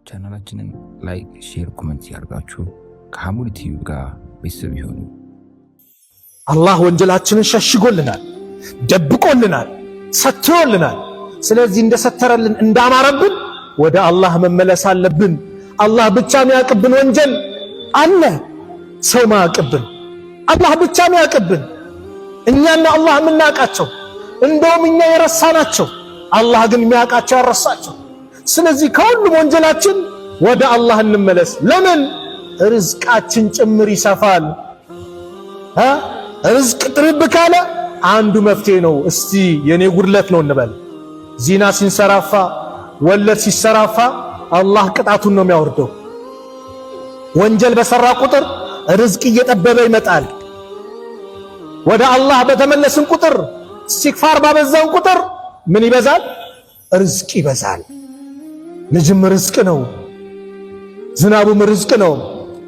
ቻናላችንን ላይክ፣ ሼር፣ ኮሜንት ያርጋችሁ ከሐሙድ ቲቪ ጋር ቤተሰብ ይሁኑ። አላህ ወንጀላችንን ሸሽጎልናል፣ ደብቆልናል፣ ሰትሮልናል። ስለዚህ እንደሰተረልን እንዳማረብን ወደ አላህ መመለስ አለብን። አላህ ብቻ የሚያቅብን ወንጀል አለ፣ ሰው ማያቅብን አላህ ብቻ የሚያቅብን። እኛና አላህ የምናውቃቸው እንደውም እኛ የረሳናቸው አላህ ግን የሚያውቃቸው ያረሳቸው። ስለዚህ ከሁሉም ወንጀላችን ወደ አላህ እንመለስ። ለምን? ርዝቃችን ጭምር ይሰፋል። ርዝቅ ጥርብ ካለ አንዱ መፍትሄ ነው። እስቲ የኔ ጉድለት ነው እንበል። ዚና ሲንሰራፋ፣ ወለድ ሲሰራፋ አላህ ቅጣቱን ነው የሚያወርደው። ወንጀል በሰራ ቁጥር ርዝቅ እየጠበበ ይመጣል። ወደ አላህ በተመለስን ቁጥር ኢስቲግፋር ባበዛን ቁጥር ምን ይበዛል? ርዝቅ ይበዛል። ልጅም ርዝቅ ነው፣ ዝናቡም ርዝቅ ነው፣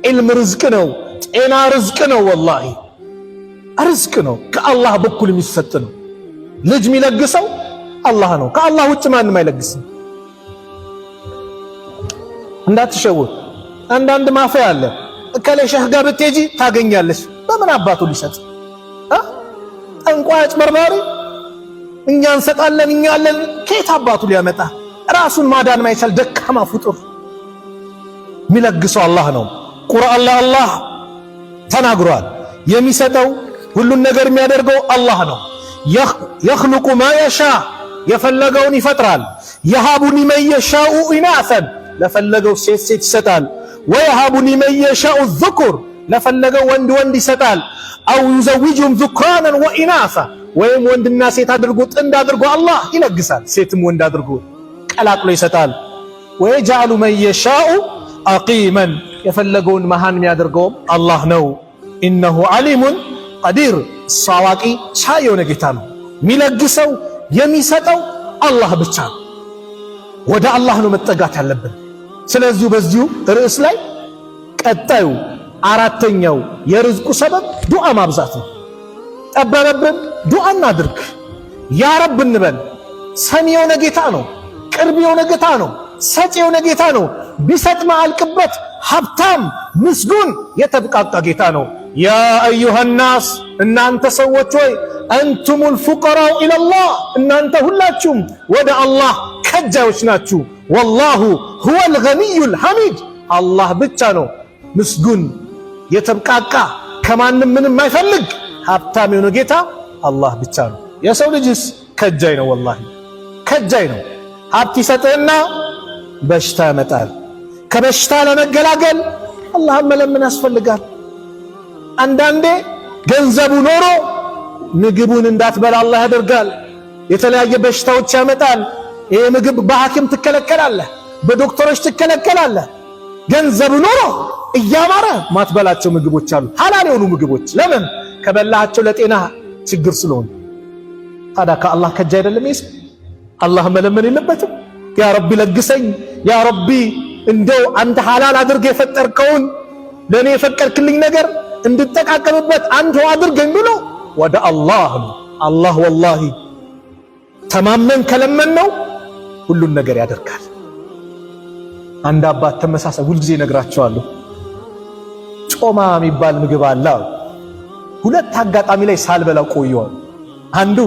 ዒልም ርዝቅ ነው፣ ጤና ርዝቅ ነው። ወላሂ ርዝቅ ነው፣ ከአላህ በኩል የሚሰጥ ነው። ልጅ የሚለግሰው አላህ ነው፣ ከአላህ ውጭ ማንም አይለግስም። እንዳትሸውት። አንዳንድ ማፈያ አለ። እከሌ ሸህ ጋር ብትሄጂ ታገኛለሽ። በምን አባቱ ሊሰጥ? ጠንቋይ አጭበርባሪ እኛ እንሰጣለን እኛ አለን። ከየት አባቱ ሊያመጣ? ራሱን ማዳን ማይቻል ደካማ ፍጡር። የሚለግሰው አላህ ነው። ቁርአን ላይ አላህ ተናግሯል። የሚሰጠው ሁሉን ነገር የሚያደርገው አላህ ነው። የኽሉቁ ማ የሻ የፈለገውን ይፈጥራል። የሃቡ ሊመን የሻኡ ኢናሰን ለፈለገው ሴት ሴት ይሰጣል። ወየሃቡ ሊመን የሻኡ ዙኩር ለፈለገው ወንድ ወንድ ይሰጣል። አው ዩዘዊጁም ዙክራናን ወኢናሳ ወይም ወንድና ሴት አድርጎ ጥንድ አድርጎ አላህ ይለግሳል። ሴትም ወንድ አድርጎ ቀላቅሎ ይሰጣል። ወየጅዐሉ መን የሻኡ አቂመን የፈለገውን መሃን የሚያደርገውም አላህ ነው። ኢነሁ ዓሊሙን ቀዲር እሱ አዋቂ ቻይ የሆነ ጌታ ነው። የሚለግሰው የሚሰጠው አላህ ብቻ ነው። ወደ አላህ ነው መጠጋት ያለብን። ስለዚሁ በዚሁ ርዕስ ላይ ቀጣዩ አራተኛው የርዝቁ ሰበብ ዱዓ ማብዛት ነው። ጠበበብን ዱዓ እናድርግ። ያ ረብ እንበል። ሰሚ የሆነ ጌታ ነው፣ ቅርብ የሆነ ጌታ ነው፣ ሰጪ የሆነ ጌታ ነው። ቢሰጥ ማያልቅበት ሀብታም ምስጉን የተብቃቃ ጌታ ነው። ያ አዩሃ ናስ እናንተ ሰዎች ሆይ አንቱሙል ፉቀራኡ ኢለላህ እናንተ ሁላችሁም ወደ አላህ ከጃዮች ናችሁ። ወላሁ ሁወል ገኒዩል ሐሚድ አላህ ብቻ ነው ምስጉን የተብቃቃ ከማንም ምንም የማይፈልግ ሀብታም የሆነ ጌታ አላህ ብቻ ነው። የሰው ልጅስ ከጃይ ነው፣ ወላሂ ከጃይ ነው። ሀብት ይሰጥህና በሽታ ያመጣል። ከበሽታ ለመገላገል አላህን መለመን ያስፈልጋል። አንዳንዴ ገንዘቡ ኖሮ ምግቡን እንዳትበላ አላህ ያደርጋል። የተለያየ በሽታዎች ያመጣል። ይሄ ምግብ በሐኪም ትከለከላለህ፣ በዶክተሮች ትከለከላለህ። ገንዘቡ ኖሮ እያማረ ማትበላቸው ምግቦች አሉ፣ ሐላል የሆኑ ምግቦች። ለምን? ከበላቸው ለጤና ችግር ስለሆነ። ታዲያ ከአላህ ከጃ አይደለም ይስ አላህ መለመን የለበትም? ያ ረቢ ለግሰኝ፣ ያ ረቢ እንደው አንተ ሐላል አድርገ የፈጠርከውን ለኔ የፈቀድክልኝ ነገር እንድጠቃቀምበት አንተ አድርገኝ ብሎ ወደ አላህ ነው። አላህ ወላሂ ተማመን ከለመን ነው ሁሉን ነገር ያደርጋል። አንድ አባት ተመሳሳይ ሁልጊዜ ነግራቸዋለሁ። ጮማ የሚባል ምግብ አለ። ሁለት አጋጣሚ ላይ ሳልበላው ቆየዋል። አንዱ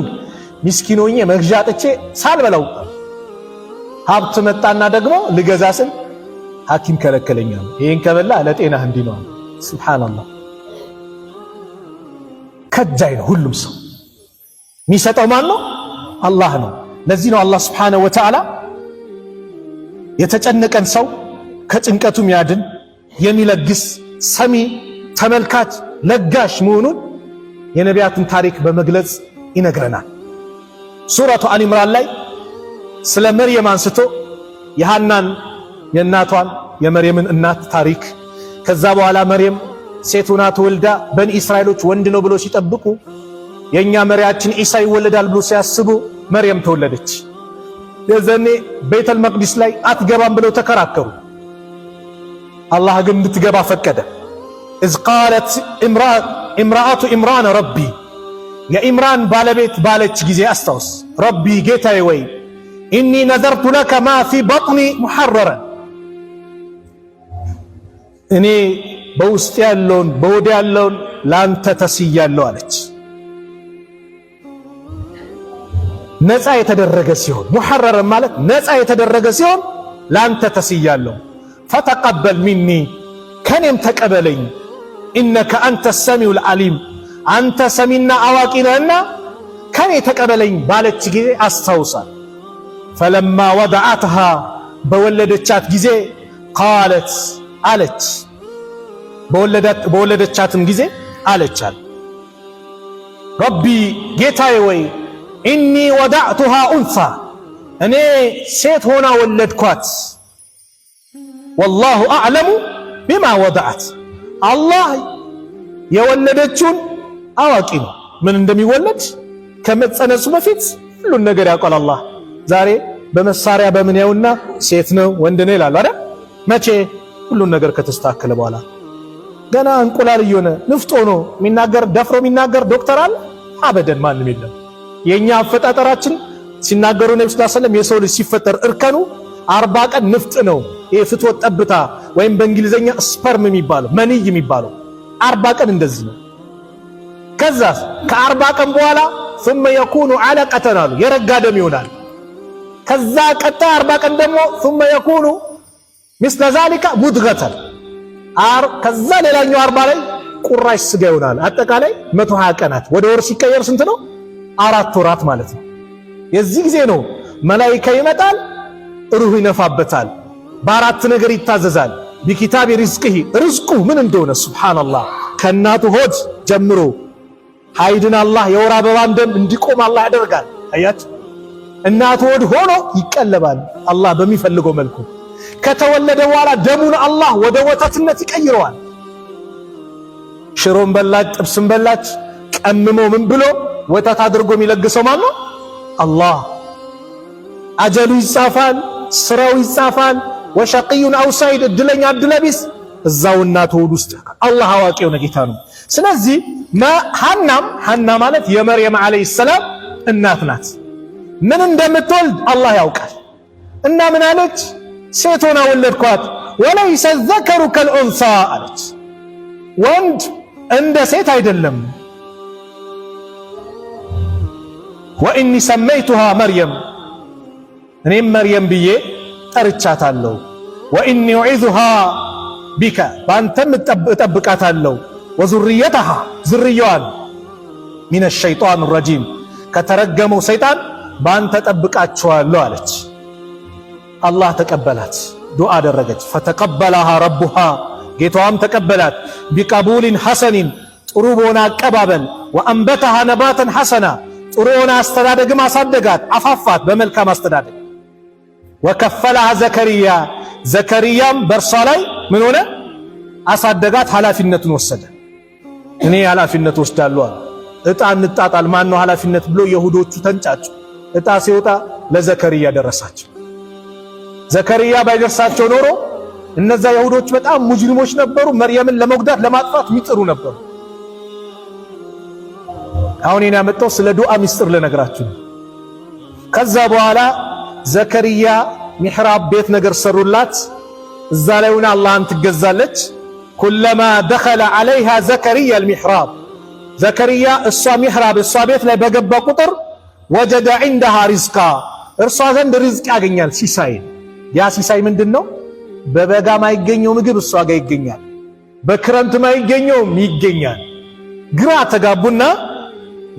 ምስኪን ሆኜ መግዣ አጥቼ ሳልበላው፣ ሀብት መጣና ደግሞ ልገዛ ስል ሐኪም ከለከለኛል። ይሄን ከበላ ለጤናህ እንዲህ ነው። ሱብሃንአላህ ከጃይ ነው ሁሉም ሰው። የሚሰጠው ማን ነው? አላህ ነው። ለዚህ ነው አላህ ሱብሓነሁ ወተዓላ የተጨነቀን ሰው ከጭንቀቱ የሚያድን የሚለግስ ሰሚ ተመልካች ለጋሽ መሆኑን የነቢያትን ታሪክ በመግለጽ ይነግረናል። ሱረቱ አሊ ኢምራን ላይ ስለ መርየም አንስቶ የሐናን የእናቷን የመርየምን እናት ታሪክ፣ ከዛ በኋላ መርየም ሴት ሆና ተወልዳ በኒ እስራኤሎች ወንድ ነው ብሎ ሲጠብቁ የኛ መሪያችን ኢሳ ይወለዳል ብሎ ሲያስቡ መርየም ተወለደች። የዘኔ ቤተል መቅዲስ ላይ አትገባም ብለው ተከራከሩ። አላህ ግን እንድትገባ ፈቀደ። إذ قالت امرأة إمران ربي የኢምራን ባለቤት ባለች ጊዜ አስታውስ። ረቢ ጌታዬ ወይ ኢኒ ነዘርቱ ለከ ማ ፊ በጥኒ ሙሐረረን እኔ በውስጥ ያለውን በወዲ ያለውን ላንተ ተስያለሁ አለች። ነፃ የተደረገ ሲሆን ሙሐረር ማለት ነፃ የተደረገ ሲሆን ላንተ ተስያለሁ። ፈተቀበል ሚኒ ከኔም ተቀበለኝ፣ ኢነከ አንተ ሰሚዑል ዓሊም አንተ ሰሚና አዋቂ ነህና ከኔ ተቀበለኝ ባለች ጊዜ አስታውሳል። ፈለማ ወደዓትሃ በወለደቻት ጊዜ ቃለት አለች፣ በወለደቻትም ጊዜ አለቻል ረቢ ጌታዬ ወይ ኢኒ ወደዕቱሃ ኡንሳ እኔ ሴት ሆና ወለድኳት። ወላሁ አዕለሙ ቢማ ወደዓት አላህ የወለደችውን አዋቂ ነው። ምን እንደሚወለድ ከመጸነሱ በፊት ሁሉን ነገር ያውቃል አላህ። ዛሬ በመሳሪያ በምን ያውና ሴት ነው ወንድ ነው ይላሉ አይደል? መቼ ሁሉን ነገር ከተስተካከለ በኋላ ገና እንቁላል እየሆነ ንፍጦ ነው የሚናገር ደፍሮ የሚናገር ዶክተር አለ? አበደን ማንም የለም። የኛ አፈጣጠራችን ሲናገሩ ነብዩ ሰለላሁ ዐለይሂ ወሰለም የሰው ልጅ ሲፈጠር እርከኑ 40 ቀን ንፍጥ ነው። ይሄ ፍትወት ጠብታ ወይም በእንግሊዘኛ ስፐርም የሚባለው መንይ የሚባለው 40 ቀን እንደዚህ ነው። ከዛ ከ40 ቀን በኋላ ثم يكون علقة አሉ የረጋ ደም ይሆናል። ከዛ ቀጣይ 40 ቀን ደግሞ ثم يكون مثل ذلك مضغة ከዛ ሌላኛው 40 ላይ ቁራሽ ስጋ ይሆናል። አጠቃላይ 120 ቀናት ወደ ወር ሲቀየር ስንት ነው? 4 ወራት ማለት ነው። የዚህ ጊዜ ነው መላኢካ ይመጣል፣ ሩህ ይነፋበታል፣ በአራት ነገር ይታዘዛል። ቢኪታብ ሪዝቅህ ርዝቁ ምን እንደሆነ ሱብሃንአላህ ከእናቱ ሆድ ጀምሮ ሀይድን አላህ የወር አበባን ደም እንዲቆም አላህ ያደርጋል። አያችሁ እናቱ ሆድ ሆኖ ይቀለባል አላህ በሚፈልገው መልኩ። ከተወለደ በኋላ ደሙን አላህ ወደ ወተትነት ይቀይረዋል። ሽሮም በላች ጥብስም በላች ቀምሞ ምን ብሎ ወተት አድርጎ የሚለግሰው ማን ነው? አላህ። አጀሉ ይጻፋል፣ ስራው ይጻፋል። ወሸቂዩን አው ሰዒድ እድለኛ እድለቢስ እዛው እናቱ ሆድ ውስጥ አላህ አዋቂ የሆነ ጌታ ነው። ስለዚህ ሐና ማለት የመርየም ዓለይሂ ሰላም እናት ናት። ምን እንደምትወልድ አላህ ያውቃል። እና ምን አለች? ሴት ሆና ወለድኳት። ወለይሰ ዘከሩ ከልኡንሳ አለች፣ ወንድ እንደ ሴት አይደለም። ወኢኒ ሰመይቱሃ መርየም እኔም መርየም ብዬ ጠርቻታለሁ። ወኢኒ ኡዒዙሃ ቢከ በአንተም እጠብቃታለሁ። ወዙርየተሃ ዝርያዋን ሚነ ሸይጣን ረጂም ከተረገመው ሰይጣን በአንተ ጠብቃቸዋለሁ አለች። አላህ ተቀበላት፣ ዱዓ አደረገች። ፈተቀበለሃ ረቡሃ ጌታዋም ተቀበላት። ቢቀቡሊን ሐሰኒን ጥሩ በሆነ አቀባበል። ወአንበተሃ ነባተን ሐሰና ጥሩ የሆነ አስተዳደግም አሳደጋት፣ አፋፋት በመልካም አስተዳደግ። ወከፈለሃ ዘከርያ ዘከርያም በእርሷ ላይ ምን ሆነ? አሳደጋት፣ ኃላፊነቱን ወሰደ። እኔ ኃላፊነት ወስዳለሁ አለ። እጣ እንጣጣል ማን ነው ኃላፊነት ብሎ የሁዶቹ ተንጫጩ። እጣ ሲወጣ ለዘከርያ ደረሳቸው። ዘከርያ ባይደርሳቸው ኖሮ እነዛ የሁዶች በጣም ሙጅሪሞች ነበሩ። መርየምን ለመጉዳት ለማጥፋት የሚጥሩ ነበሩ። አሁን እኔ ያመጣው ስለ ዱዓ ሚስጥር ልነግራችሁ። ከዛ በኋላ ዘከርያ ሚሕራብ ቤት ነገር ሰሩላት። እዛ ላይ ሆና አላህን ትገዛለች። ኩለማ ደኸለ ዐለይሃ ዘከርያ አልሚሕራብ ዘከርያ እሷ ሚሕራብ እሷ ቤት ላይ በገባ ቁጥር ወጀደ ዒንደሃ ሪዝቃ እርሷ ዘንድ ሪዝቅ ያገኛል፣ ሲሳይ። ያ ሲሳይ ምንድን ነው? በበጋ ማይገኘው ምግብ እሷ ጋር ይገኛል፣ በክረምት ማይገኘውም ይገኛል። ግራ ተጋቡና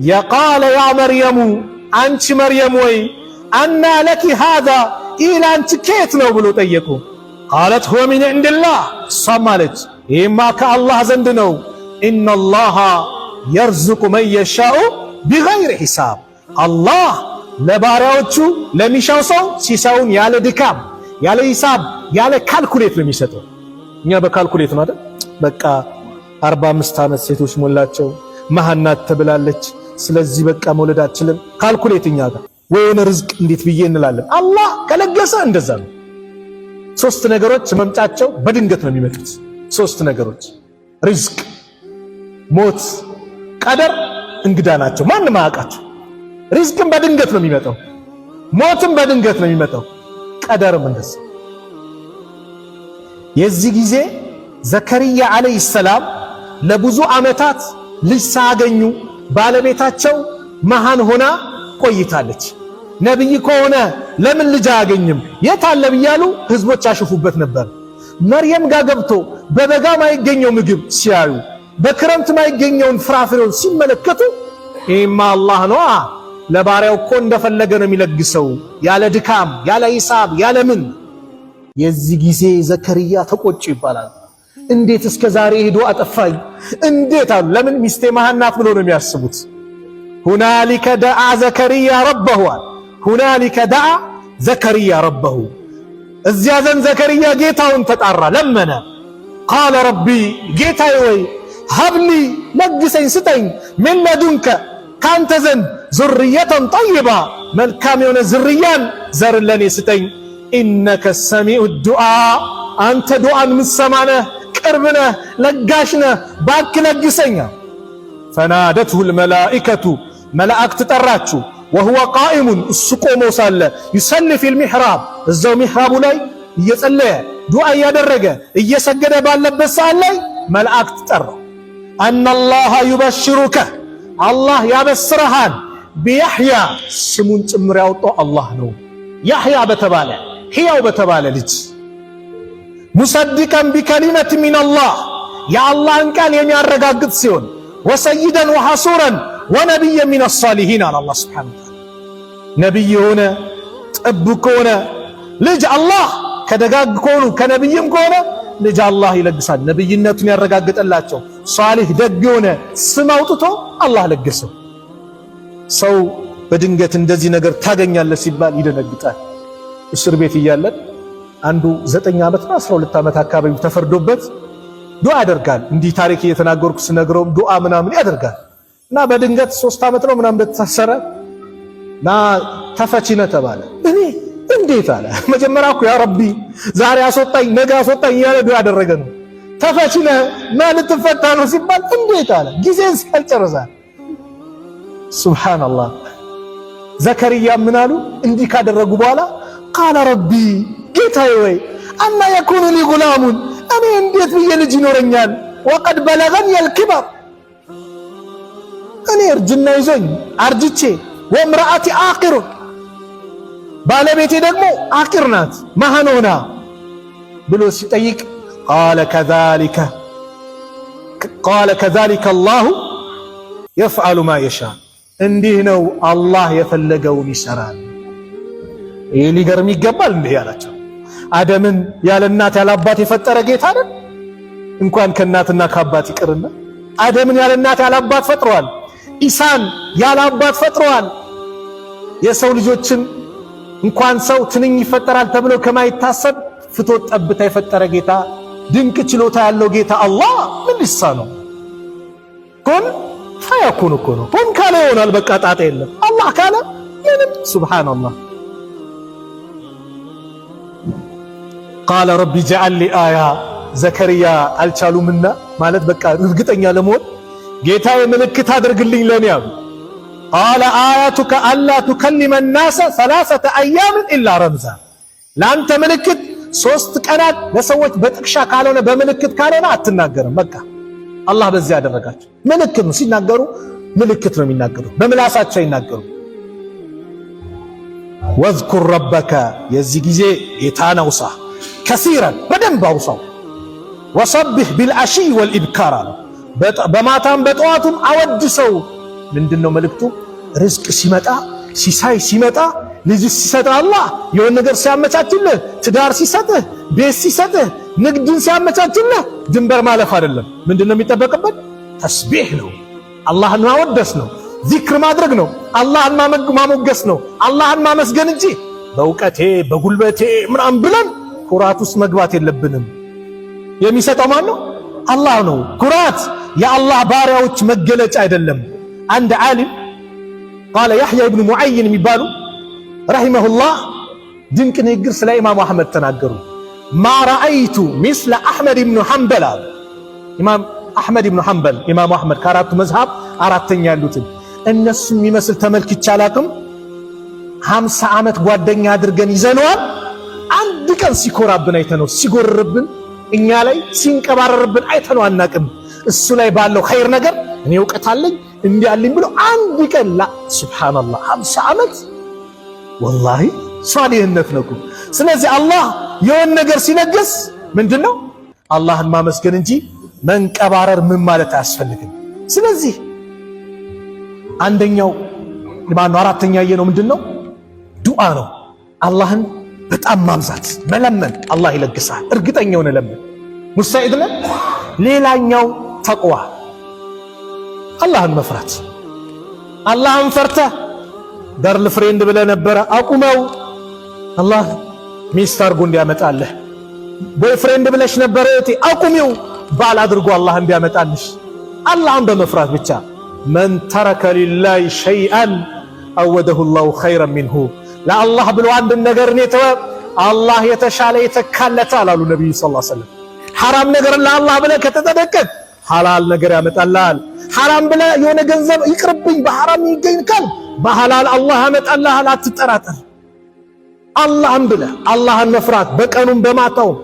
የቃለ ያ መርየሙ አንቺ መርየም ወይ አና ለኪ ሃዛ ይህ ለአንቺ ከየት ነው ብሎ ጠየቁ። ቃለት ሁወ ሚን ዒንዲላህ እሷም አለች ይህማ ከአላህ ዘንድ ነው። ኢነላሃ የርዝቁ መን የሻኡ ቢገይሪ ሒሳብ አላህ ለባሪያዎቹ ለሚሻው ሰው ሲሳውን ያለ ድካም ያለ ሂሳብ ያለ ካልኩሌት ነው የሚሰጠው። እኛ በካልኩሌት ነው አይደል? በቃ 45 ዓመት ሴቶች ሞላቸው መሃናት ተብላለች፣ ስለዚህ በቃ መውለድ አትችልም። ካልኩሌት እኛ ጋር ወይን ርዝቅ እንዴት ብዬ እንላለን። አላህ ከለገሰ እንደዛ ነው። 3 ነገሮች መምጫቸው በድንገት ነው የሚመጡት። 3 ነገሮች ሪዝቅ፣ ሞት፣ ቀደር እንግዳ ናቸው፣ ማንም አያውቃቸው። ሪዝቅም በድንገት ነው የሚመጣው፣ ሞትም በድንገት ነው የሚመጣው፣ ቀደርም እንደዛ። የዚህ ጊዜ ዘከርያ ዓለይሂ ሰላም ለብዙ ዓመታት ልጅ ሳያገኙ ባለቤታቸው መሃን ሆና ቆይታለች። ነቢይ ከሆነ ለምን ልጅ አያገኝም የታለ ብያሉ ህዝቦች ያሽፉበት ነበር። መርየም ጋር ገብቶ በበጋ ማይገኘው ምግብ ሲያዩ፣ በክረምት ማይገኘውን ፍራፍሬውን ሲመለከቱ ይህማ አላህ ነው ለባሪያው እኮ እንደፈለገ ነው የሚለግሰው ያለ ድካም ያለ ሂሳብ ያለ ምን። የዚህ ጊዜ ዘከርያ ተቆጭ ይባላል። እንዴት እስከ ዛሬ ሄዶ አጠፋኝ እንዴት አሉ። ለምን ሚስቴ መሃን ናት ብሎ ነው የሚያስቡት። ሁናሊከ ደዓ ዘከርያ ረበሁ ሁናሊከ ደዓ ዘከርያ ረበሁ። እዚያ ዘንድ ዘከርያ ጌታውን ተጣራ ለመነ። ቃለ ረቢ ጌታዬ ወይ ሀብሊ ለግሰኝ ስጠኝ ምን ለዱንከ ካንተ ዘንድ ዙርየተን ጠይባ መልካም የሆነ ዝርያን ዘርን ለኔ ስጠኝ። ኢነከ ሰሚዑ ዱዓ አንተ ዱዓን ምሰማነህ ቅርብነህ ለጋሽነህ ባክ ለግሰኛ። ፈናደትሁ ልመላኢከቱ መላእክት ጠራችሁ። ወሁወ ቃኢሙን እሱ ቆሞ ሳለ ይሰሊ ፊል ሚሕራብ እዛው ሚሕራቡ ላይ እየጸለየ ዱዓ እያደረገ እየሰገደ ባለበት ሰዓት ላይ መላእክት ጠራው። አነላሃ ዩበሽሩከ አላህ ያበስረሃል ቢያሕያ ስሙን ጭምር ያወጣው አላህ ነው። ያሕያ በተባለ ሕያው በተባለ ልጅ ሙሰድቀን ቢከሊመት ሚነላህ የአላህን ቃል የሚያረጋግጥ ሲሆን ወሰይደን ወሐሱረን ወነቢየ ሚነ ሳሊሒን አለ አላህ ሱብሓነሁ ወተዓላ። ነቢይ የሆነ ጥቡቅ ከሆነ ልጅ አላህ ከደጋግ ከሆኑ ከነቢይም ከሆነ ልጅ አላህ ይለግሳል። ነቢይነቱን ያረጋግጠላቸው ሷሊህ ደግ የሆነ ስም አውጥቶ አላህ ለገሰው። ሰው በድንገት እንደዚህ ነገር ታገኛለህ ሲባል ይደነግጣል። እስር ቤት እያለን አንዱ 9 ዓመት ነው 12 ዓመት አካባቢ ተፈርዶበት ዱዓ ያደርጋል። እንዲህ ታሪክ እየተናገርኩ ስነግረውም ዱዓ ምናምን ያደርጋል እና በድንገት 3 ዓመት ነው ምናምን እንደተሳሰረ እና ተፈቺነ ተባለ። እኔ እንዴት አለ መጀመሪያ እኮ ያ ረቢ ዛሬ አስወጣኝ ነገ አስወጣኝ እያለ ዱዓ ያደረገ ነው። ተፈቺነ ማለት ተፈታ ነው ሲባል እንዴት አለ ጊዜን ሳይጨርሳ። ሱብሃንአላህ ዘከርያ ምን አሉ እንዲህ ካደረጉ በኋላ ቃለ ረቢ ጌታዬ ወይ አና የኩኑ ሊ ጉላሙን እኔ እንዴት ብዬ ልጅ ይኖረኛል? ወቀድ በለገኒ አልኪበር እኔ እርጅና ይዞኝ አርጅቼ ወምራአቲ አቂር ባለቤቴ ደግሞ አቂር ናት መሃን ሆና ብሎ ሲጠይቅ ቃለ ከዛሊከ አላሁ የፍዐሉ ማ የሻ እንዲህ ነው አላህ የፈለገውን ይሰራል። ይህ ሊገርም ይገባል እንዲህ ያላቸው አደምን ያለ እናት ያለ አባት የፈጠረ ጌታ አይደል? እንኳን ከእናትና ከአባት ይቅርና አደምን ያለ እናት ያለ አባት ፈጥሯል። ኢሳን ያለ አባት ፈጥሯል። የሰው ልጆችን እንኳን ሰው ትንኝ ይፈጠራል ተብሎ ከማይታሰብ ፍቶት ጠብታ የፈጠረ ጌታ ድንቅ ችሎታ ያለው ጌታ አላህ ምን ሊሳነው? ኩን ፈየኩን እኮ ነው። ኩን ካለ ይሆናል በቃ ጣጣ የለም። አላህ ካለ ምንም። ሱብሃንአላህ ቃለ ረቢ ጀዐል ሊ አያ ዘከርያ አልቻሉምና ማለት በቃ እርግጠኛ ለመሆን ጌታዬ ምልክት አድርግልኝ ለኔ አሉ። ቃለ አያቱከ አላ ቱከሊመ ናሰ ሰላሰተ አያምን ኢላ ረምዛ ለአንተ ምልክት 3 ቀናት ለሰዎች በጥቅሻ ካልሆነ በምልክት ካልሆነ አትናገርም። በቃ አላህ በዚህ ያደረጋቸው ምልክት ነው። ሲናገሩ ምልክት ነው የሚናገሩት፣ በምላሳቸው ይናገሩ። ወዝኩር ረበከ የዚህ ጊዜ ጌታን አውሳ ከሲረን በደንብ አውሳው። ወሰብህ ቢልዓሺይ ወልኢብካር አለ በማታም በጠዋቱም አወድሰው። ምንድነው መልእክቱ? ርዝቅ ሲመጣ ሲሳይ ሲመጣ ልጅ ሲሰጥ አላህ የሆነ ነገር ሲያመቻችልህ ትዳር ሲሰጥህ ቤት ሲሰጥህ ንግድን ሲያመቻችልህ ድንበር ማለፍ አይደለም። ምንድነው የሚጠበቅበት? ተስቢህ ነው፣ አላህን ማወደስ ነው፣ ዚክር ማድረግ ነው፣ አላህን ማሞገስ ነው፣ አላህን ማመስገን እንጂ በእውቀቴ በጉልበቴ ምናምን ብለን ኩራት ውስጥ መግባት የለብንም። የሚሰጠው ማን ነው? አላህ ነው። ኩራት የአላህ ባሪያዎች መገለጫ አይደለም። አንድ ዓሊም ቃለ ያሕያ ኢብኑ ሙዐይን የሚባሉ ረሂመሁላህ ድንቅ ንግግር ስለ ኢማሙ አሕመድ ተናገሩ። ማ ረአይቱ ሚስለ አሕመድ ኢብኑ ሐንበል አሉ። ኢማም አሕመድ ኢብኑ ሐንበል ኢማሙ አሕመድ ከአራቱ መዝሃብ አራተኛ ያሉትን እነሱ የሚመስል ተመልክቼ አላቅም። 50 ዓመት ጓደኛ አድርገን ይዘነዋል። አንድ ቀን ሲኮራብን አይተነው ሲጎርብን እኛ ላይ ሲንቀባረርብን አይተነው አናቅም። እሱ ላይ ባለው ኸይር ነገር እኔ እውቀት አለኝ እንዲህ አለኝ ብሎ አንድ ቀን ላ ሱብሃንአላህ 50 ዓመት ወላሂ ሷሊህነት ነው። ስለዚህ አላህ የሆነ ነገር ሲነገስ ምንድነው አላህን ማመስገን እንጂ መንቀባረር ምን ማለት አያስፈልግም። ስለዚህ አንደኛው ማነው አራተኛ ነው ምንድነው ዱዓ ነው። አላህን በጣም ማብዛት መለመን፣ አላህ ይለግሳል። እርግጠኛው ነው ለምን ሙስተዒድ ነው። ሌላኛው ተቅዋ አላህን መፍራት። አላህን ፈርተህ ገርል ፍሬንድ ብለህ ነበረ አቁመው አላህ ሚስት አድርጎ እንዲያመጣልህ፣ ቦይ ፍሬንድ ብለሽ ነበረ እቴ አቁሚው ባል አድርጎ አላህ እንዲያመጣልሽ አላህን በመፍራት ብቻ። መን ተረከ ሊላሂ ሸይአን አወደሁ ላሁ ኸይረን ሚንሁ። ለአላህ ብሎ አንድን ነገርን የተወ አላህ የተሻለ የተካለታል አሉ ነቢዩ ሰለላሁ ዐለይሂ ወሰለም። ሐራም ነገርን ለአላህ ብለህ ከተጠነቀቅ ሐላል ነገር ያመጣልሃል። ሐራም ብለህ የሆነ ገንዘብ ይቅርብኝ በሐራም ይገኝ ካል በሐላል አላህ ያመጣልሃል። አትጠራጠር። አላህን ብለህ አላህን መፍራት በቀኑም በማታውም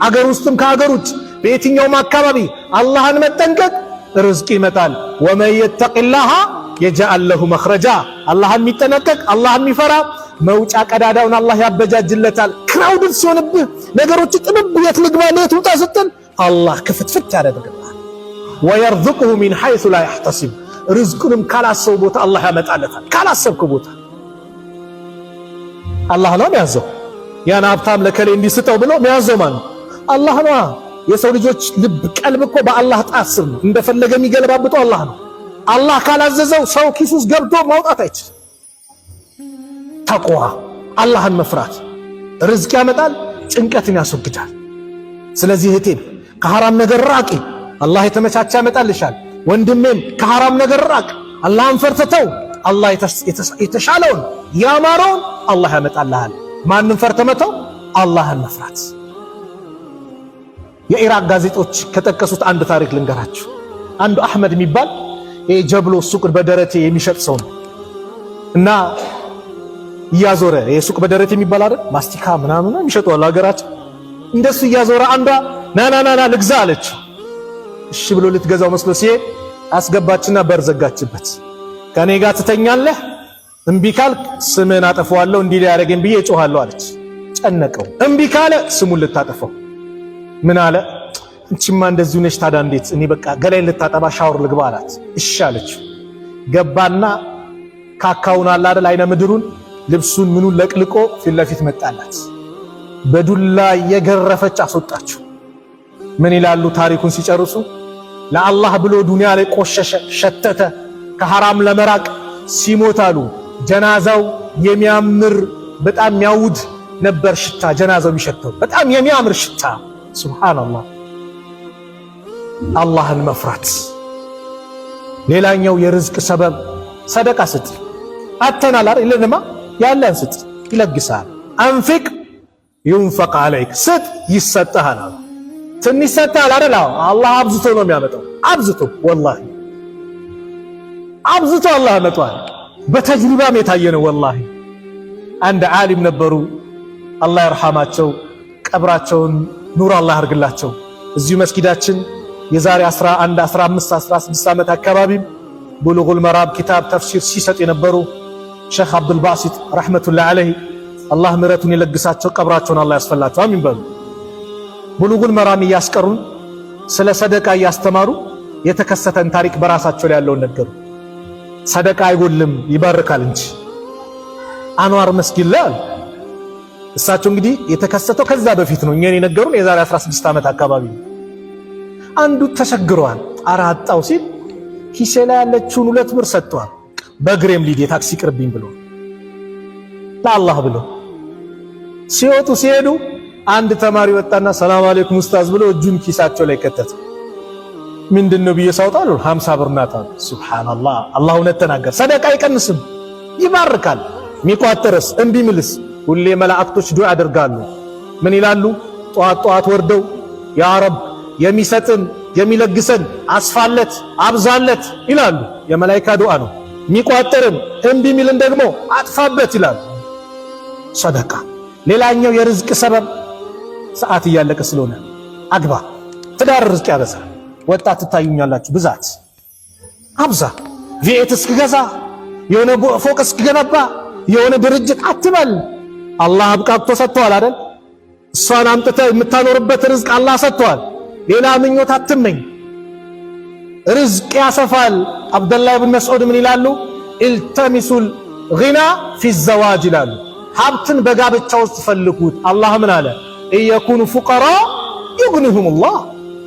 አገር ውስጥም ከአገር ውጭ በየትኛውም አካባቢ አላህን መጠንቀቅ ርዝቅ ይመጣል። ወመን የተቂላህ የጀዐል ለሁ መኽረጃ። አላህን የሚጠነቀቅ አላህን የሚፈራ መውጫ ቀዳዳውን አላህ ያበጃጅለታል። ክራውድድ ሲሆንብህ ነገሮች ጥብብ የት ልግባ የት ውጣ ስትል አላህ ክፍትፍት ያደርግልሃል። ወየርዙቅሁ ሚን ሐይሱ ላ ያሕተሲብ። ርዝቁንም ካላሰው ቦታ አላህ ያመጣለታል። ካላሰብክ ቦታ አላህ ነው የሚያዘው። ያን ሀብታም ለከሌ እንዲስጠው ብሎ የሚያዘው ማን ነው? አላህ ነው። የሰው ልጆች ልብ ቀልብ እኮ በአላህ ጣት ስር ነው። እንደፈለገ የሚገለባብጠው አላህ ነው። አላህ ካላዘዘው ሰው ኪስ ውስጥ ገብቶ ማውጣት አይችልም። ተቅዋ አላህን መፍራት ርዝቅ ያመጣል፣ ጭንቀትን ያስወግዳል። ስለዚህ እህቴም ከሐራም ነገር ራቂ፣ አላህ የተመቻቸ ያመጣልሻል። ወንድሜም ከሐራም ነገር ራቅ፣ አላህን ፈርተተው አላህ የተሻለውን ያማረውን አላህ ያመጣልሃል። ማንም ፈርተመተው አላህን መፍራት። የኢራቅ ጋዜጦች ከጠቀሱት አንድ ታሪክ ልንገራችሁ። አንዱ አህመድ የሚባል የጀብሎ ሱቅ በደረቴ የሚሸጥ ሰው ነው እና እያዞረ የሱቅ በደረቴ የሚባል አይደል ማስቲካ ምናምን የሚሸጡ አለ ሀገራችን። እንደሱ እያዞረ አንዷ ናናናና ልግዛ አለች። እሺ ብሎ ልትገዛው መስሎ ሲሄድ አስገባችና በር ዘጋችበት። ከኔ ጋር ትተኛለህ፣ እምቢ ካልክ ስምን አጠፋዋለሁ እንዲህ ሊያደርገኝ ብዬ እጮሃለሁ አለች። ጨነቀው። እምቢ ካለ ስሙን ልታጠፋው። ምን አለ? እንቺማ እንደዚሁ ነሽ ታዲያ እንዴት? እኔ በቃ ገላይን ልታጠባ ሻወር ልግባ አላት። እሺ አለች። ገባና ካካውን አለ አይደል አይነ ምድሩን ልብሱን ምኑን ለቅልቆ ፊት ለፊት መጣላት። በዱላ የገረፈች አስወጣችው። ምን ይላሉ ታሪኩን ሲጨርሱ? ለአላህ ብሎ ዱንያ ላይ ቆሸሸ፣ ሸተተ፣ ከሐራም ለመራቅ ሲሞታሉ ጀናዛው የሚያምር በጣም የሚያውድ ነበር ሽታ ጀናዛው የሚሸተው በጣም የሚያምር ሽታ። ሱብሃንአላህ። አላህን መፍራት። ሌላኛው የርዝቅ ሰበብ ሰደቃ ስጥ። አተናል አይደል ለነማ ያለን ስጥ፣ ይለግሳል። አንፊቅ ዩንፈቅ አለይክ፣ ስጥ ይሰጥሃል። ትንሽ ሰጥተሃል አይደል? አላህ አብዝቶ ነው የሚያመጣው። አብዝቶ ወላሂ አብዝቶ አላህ ያመጣዋል። በተጅሪባም የታየ ነው ወላሂ። አንድ ዓሊም ነበሩ አላህ ይርሐማቸው፣ ቀብራቸውን ኑር አላህ ያርግላቸው። እዚሁ መስጊዳችን የዛሬ 11 15 16 ዓመት አካባቢ ቡሉጉል መራም ኪታብ ተፍሲር ሲሰጥ የነበሩ ሼኽ አብዱል ባሲጥ ረሕመቱላሂ ዐለይሂ አላህ ምሕረቱን ይለግሳቸው፣ ቀብራቸውን አላህ ያስፈላቸው። አሚን በሉ። ቡሉጉል መራም እያስቀሩን ስለ ሰደቃ እያስተማሩ የተከሰተን ታሪክ በራሳቸው ላይ ያለውን ነገሩ። ሰደቃ አይጎልም ይባርካል እንጂ አንዋር መስጊድ ላይ እሳቸው እንግዲህ የተከሰተው ከዛ በፊት ነው። እኛን የነገሩን የዛሬ 16 ዓመት አካባቢ። አንዱ ተቸግሯል፣ አራጣው ሲል ኪሴ ላይ ያለችውን 2 ብር ሰጥቷል። በእግሬም ሊድ የታክሲ ቅርብኝ ብሎ ለአላህ ብሎ ሲወጡ ሲሄዱ አንድ ተማሪ ወጣና ሰላም አለይኩም ኡስታዝ ብሎ እጁን ኪሳቸው ላይ ከተተ። ምንድነው ብዬ ሳውጣሉ 50 ብር ናት አሉ። ሱብሃንአላህ። አላህ እውነት ተናገር። ሰደቃ አይቀንስም፣ ይባርካል። ሚቋጠርስ እምቢ ምልስ ሁሌ መላእክቶች ዱዓ ያደርጋሉ። ምን ይላሉ? ጧት ጧት ወርደው ያ ረብ የሚሰጥን የሚለግሰን አስፋለት አብዛለት ይላሉ። የመላእክት ዱዓ ነው። ሚቋጠርን እምቢ ሚልን ደግሞ አጥፋበት ይላሉ። ሰደቃ። ሌላኛው የርዝቅ ሰበብ ሰዓት እያለቀ ስለሆነ አግባ። ትዳር ርዝቅ ያበዛል። ወጣት ትታዩኛላችሁ ብዛት አብዛ። ቪኤት እስክገዛ የሆነ ፎቅ እስክገነባ የሆነ ድርጅት አትበል። አላህ አብቃቅቶ ሰጥቷል አይደል? እሷን አምጥተህ የምታኖርበት ርዝቅ አላህ ሰጥቷል። ሌላ ምኞት አትመኝ። ርዝቅ ያሰፋል። አብደላህ ብን መስዑድ ምን ይላሉ? ኢልተሚሱል ጊና ፊ ዘዋጅ ይላሉ። ሀብትን በጋብቻ ውስጥ ፈልጉት። አላህ ምን አለ? እየኩኑ ፉቀራ ዩግኒሁሙላህ።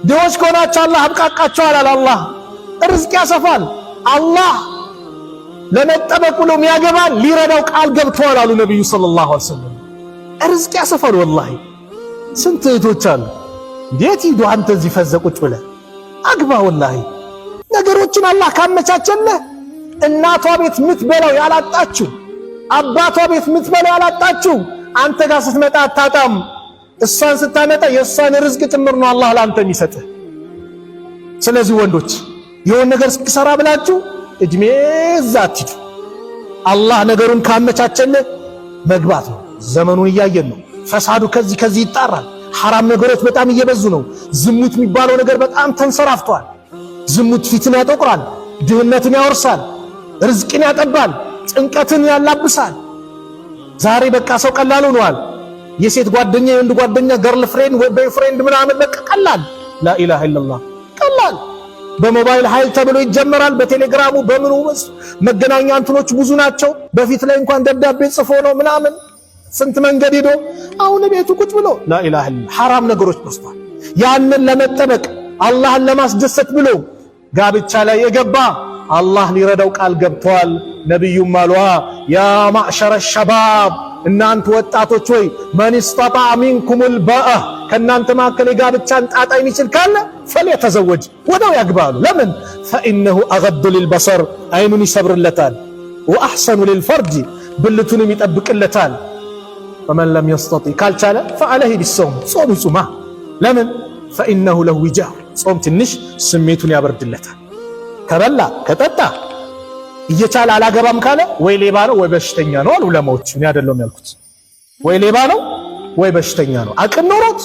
ድሆች ከሆናቸው አላህ አብቃቃቸዋል አለ። አላህ ርዝቅ ያሰፋል። አላህ ለመጠበቅ ብሎ የሚያገባን ሊረዳው ቃል ገብተዋል አሉ ነቢዩ ሰለላሁ ዐለይሂ ወሰለም። ርዝቅ ያሰፋል። ወላሂ ስንት እህቶች አሉ እንዴት ሂዱ አንተ እዚህ ፈዘህ ቁጭ ብለህ አግባ። ወላሂ ነገሮችን አላህ ካመቻቸልህ እናቷ ቤት ምትበላው ያላጣችው፣ አባቷ ቤት ምትበላው ያላጣችው አንተ ጋር ስትመጣ አታጣም። እሷን ስታመጣ የእሷን ርዝቅ ጭምር ነው አላህ ለአንተ የሚሰጥህ። ስለዚህ ወንዶች የሆነ ነገር እስክሰራ ብላችሁ እድሜ እዛ አትሂዱ። አላህ ነገሩን ካመቻቸልህ መግባት ነው። ዘመኑን እያየን ነው። ፈሳዱ ከዚህ ይጣራል። ሐራም ነገሮች በጣም እየበዙ ነው። ዝሙት የሚባለው ነገር በጣም ተንሰራፍቷል። ዝሙት ፊትን ያጠቁራል፣ ድህነትን ያወርሳል፣ ርዝቅን ያጠባል፣ ጭንቀትን ያላብሳል። ዛሬ በቃ ሰው ቀላል ሆኗል። የሴት ጓደኛ የወንድ ጓደኛ ገርል ፍሬንድ ወይ ቦይ ፍሬንድ ምናምን በቃ ቀላል። ላኢላሃ ኢላላህ ቀላል። በሞባይል ኃይል ተብሎ ይጀመራል። በቴሌግራሙ በምኑ መገናኛ እንትኖች ብዙ ናቸው። በፊት ላይ እንኳን ደብዳቤ ጽፎ ነው ምናምን ስንት መንገድ ሄዶ አሁን ቤቱ ቁጭ ብሎ ላኢላሃ ኢላላህ ሐራም ነገሮች በዝተዋል። ያንን ለመጠበቅ አላህን ለማስደሰት ብሎ ጋብቻ ላይ የገባ አላህ ሊረዳው ቃል ገብተዋል። ነቢዩም አሉ ያ ማዕሸረ ሸባብ እናንተ ወጣቶች ወይ መን ኢስጠጣዐ ሚንኩሙል ባአ ከእናንተ መካከል የጋብቻን ጣጣ የሚችል ካለ ፈሊየተዘወጅ ወደው ያግባሉ። ለምን ፈኢነሁ አገዱ ሊልበሰር አይኑን ይሰብርለታል፣ ወአሕሰኑ ሊልፈርጅ ብልቱንም ይጠብቅለታል። ወመን ለም የስተጢዕ ካልቻለ ፈዐለይሂ ቢሶም ጾም ይጹማ። ለምን ፈኢነሁ ለሁ ዊጃህ ጾም ትንሽ ስሜቱን ያበርድለታል። ከበላ ከጠጣ እየቻለ አላገባም ካለ ወይ ሌባ ነው ወይ በሽተኛ ነው አሉ ዑለማዎች። እኔ አይደለም ያልኩት። ወይ ሌባ ነው ወይ በሽተኛ ነው። አቅም ኖሮት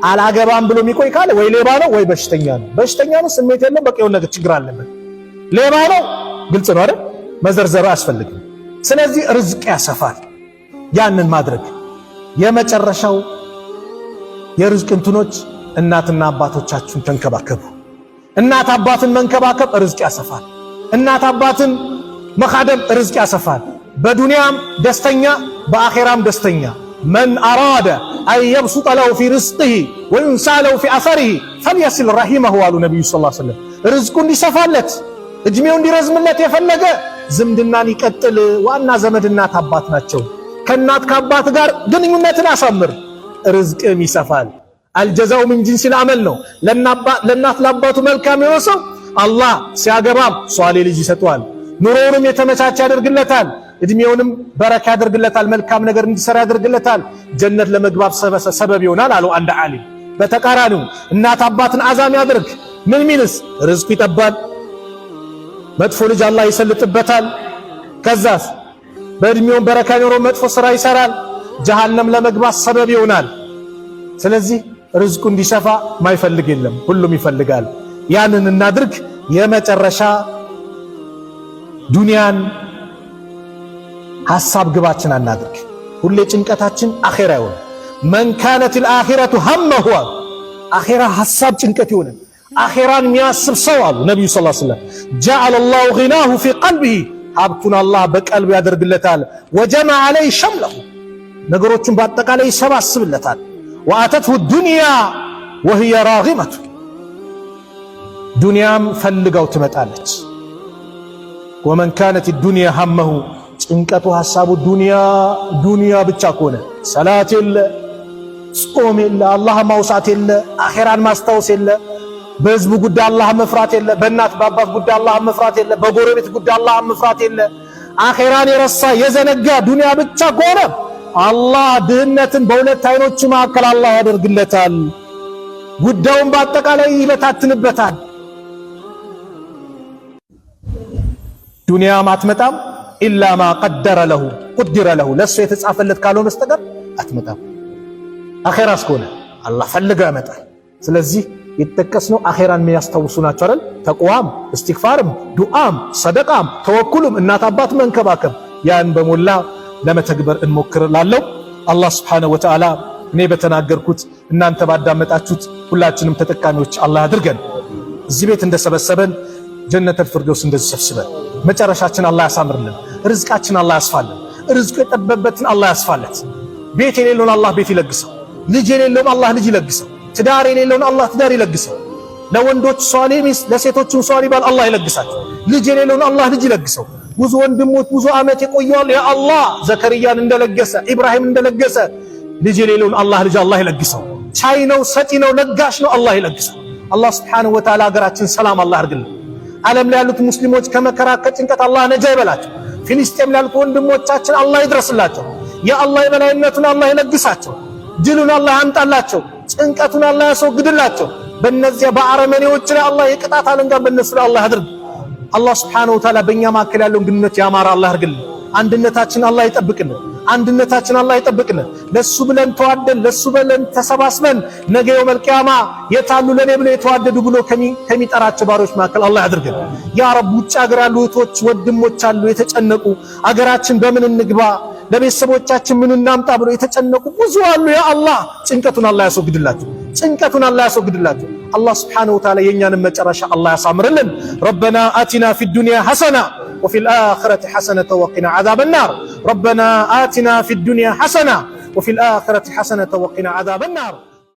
አላገባም ብሎ የሚቆይ ካለ ወይ ሌባ ነው ወይ በሽተኛ ነው። በሽተኛ ነው ስሜት የለም፣ በቃ የሆነ ነገር ችግር አለበት። ሌባ ነው ግልጽ ነው አይደል? መዘርዘሩ አያስፈልግም። ስለዚህ ርዝቅ ያሰፋል። ያንን ማድረግ የመጨረሻው የርዝቅ እንትኖች እናትና አባቶቻችሁን ተንከባከቡ። እናት አባትን መንከባከብ ርዝቅ ያሰፋል። እናት አባትን መኻደም ርዝቅ ያሰፋል። በዱንያም ደስተኛ በአኼራም ደስተኛ። መን አራደ አን የብሱጠ ለሁ ፊ ርዝቂሂ ወዩንሳ ለሁ ፊ አሰሪሂ ፈልየሲል ረሂመሁ አሉ ነቢዩ ሰለላሁ ዐለይሂ ወሰለም። ርዝቁ እንዲሰፋለት እድሜው እንዲረዝምለት የፈለገ ዝምድናን ይቀጥል። ዋና ዘመድ እናት አባት ናቸው። ከእናት ከአባት ጋር ግንኙነትን አሳምር፣ ርዝቅም ይሰፋል። አልጀዛው ምን ጂንሲል አመል ነው። ለእናት ለአባቱ መልካም የሆነ ሰው አላህ ሲያገባም ሷሌ ልጅ ይሰጠዋል። ኑሮውንም የተመቻቸ ያደርግለታል። እድሜውንም በረካ ያደርግለታል። መልካም ነገር እንዲሰራ ያደርግለታል። ጀነት ለመግባት ሰበብ ይሆናል አሉ አንድ ዓሊም። በተቃራኒው እናት አባትን አዛም ያደርግ ምን ሚልስ ርዝቁ ይጠባል። መጥፎ ልጅ አላህ ይሰልጥበታል። ከዛስ በእድሜውም በረካ ኖሮ መጥፎ ስራ ይሰራል። ጀሃነም ለመግባት ሰበብ ይሆናል። ስለዚህ ርዝቁ እንዲሰፋ ማይፈልግ የለም፣ ሁሉም ይፈልጋል። ያንን እናድርግ። የመጨረሻ ዱንያን ሐሳብ ግባችን አናድርግ። ሁሌ ጭንቀታችን አኼራ ይሆን። መን ካነቲል አኺረቱ ሀመሁ አኼራ ሐሳብ ጭንቀት ይሆን። አኼራን የሚያስብ ሰው አሉ ነቢዩ ሰለላሁ ዐለይሂ ወሰለም ጀዐለ ላሁ ጊናሁ ፊ ቀልቢሂ ሀብቱን አላህ በቀልቡ ያደርግለታል። ወጀመዐ ዐለይሂ ሸምለሁ ነገሮቹን በአጠቃላይ ይሰባስብለታል። ወአተትሁ ዱንያ ወህየ ራጊመቱ ዱንያም ፈልጋው ትመጣለች። ወመን ካነት ዱንያ ሀመሁ ጭንቀቱ ሐሳቡ ዱንያ ብቻ ከሆነ ሰላት የለ፣ ጾም የለ፣ አላህ ማውሳት የለ፣ አኼራን ማስታወስ የለ፣ በህዝቡ ጉዳይ አላህ መፍራት የለ፣ በእናት በአባት ጉዳይ አላህ መፍራት የለ፣ በጎረቤት ጉዳይ አላህ መፍራት የለ፣ አኼራን የረሳ የዘነጋ ዱንያ ብቻ ከሆነ አላህ ድህነትን በሁለት አይኖቹ መካከል አላህ ያደርግለታል። ጉዳዩን በአጠቃላይ ይበታትንበታል። ዱንያም አትመጣም ኢላ ማ ቀደረ ለሁ ለሱ የተጻፈለት ካልሆነ በስተቀር አትመጣም። አኼራስ ከሆነ አላህ ፈልገው ያመጣል። ስለዚህ የተጠቀስነው አኼራን የሚያስታውሱ ናቸው አይደል? ተቅዋም፣ እስትግፋርም፣ ዱዓም፣ ሰደቃም፣ ተወኩልም፣ እናት አባት መንከባከብ ያን በሞላ ለመተግበር እንሞክራለን። አላህ ሱብሓነሁ ወተዓላ እኔ በተናገርኩት እናንተ ባዳመጣችሁት ሁላችንም ተጠቃሚዎች አላህ አድርገን። እዚህ ቤት እንደሰበሰበን ጀነተል ፊርደውስ እንደዚህ ሰብስበን መጨረሻችን አላህ ያሳምርልን። ርዝቃችን አላህ ያስፋልን። ርዝቁ የጠበበትን አላህ ያስፋለት። ቤት የሌለውን አላህ ቤት ይለግሰው። ልጅ የሌለውን አላህ ልጅ ይለግሰው። ትዳር የሌለውን አላህ ትዳር ይለግሰው። ለወንዶች ሷሊህ ሚስት ለሴቶችም ሷሊህ ባል አላህ ይለግሳቸው። ልጅ የሌለውን አላህ ልጅ ይለግሰው። ብዙ ወንድሞች ብዙ ዓመት የቆየዋል ያ አላህ ዘከርያን እንደለገሰ ኢብራሂም እንደለገሰ ልጅ የሌለውን አላህ ልጅ አላህ ይለግሰው። ቻይ ነው፣ ሰጪ ነው፣ ለጋሽ ነው፣ አላህ ይለግሰው። አላህ ሱብሓነሁ ወተዓላ ሀገራችን ሰላም አላህ ያድርግልን። ዓለም ላይ ያሉት ሙስሊሞች ከመከራ ከጭንቀት አላህ ነጃ ይበላቸው። ፊልስጤም ላይ ያሉት ወንድሞቻችን አላህ ይድረስላቸው። የአላህ የበላይነቱን አላህ ይለግሳቸው። ድሉን አላህ ያምጣላቸው። ጭንቀቱን አላህ ያስወግድላቸው። በእነዚያ በአረመኔዎች ላይ አላህ የቅጣት አለንጋ በእነሱ ላይ አላህ ያድርግ። አላህ ሱብሓነሁ ወተዓላ በእኛ መካከል ያለውን ግንኙነት ያማረ አላህ ያድርግልን። አንድነታችን አላህ ይጠብቅልን። አንድነታችን አላህ ይጠብቅልን። ለሱ ብለን ተዋደን ለሱ ብለን ተሰባስበን ነገ የውመል ቂያማ የታሉ ለኔ ብለው የተዋደዱ ብሎ ከሚጠራቸው ባሮች መካከል አላህ ያድርገን። ያ ረብ ውጭ ሀገር ያሉ እህቶች ወንድሞች አሉ የተጨነቁ አገራችን በምን እንግባ ለቤተሰቦቻችን ምን እናምጣ ብሎ የተጨነቁ ብዙ አሉ። ያ አላህ ጭንቀቱን አላህ ያስወግድላቸው። ጭንቀቱን አላህ ያስወግድላቸው። አላህ ሱብሓነሁ ወተዓላ የኛንም መጨረሻ አላህ ያሳምርልን። ረበና አቲና ፊድ ዱንያ ሐሰና وفي الآخرة حسنة وقنا عذاب النار ربنا آتنا في الدنيا حسنة وفي الآخرة حسنة وقنا عذاب النار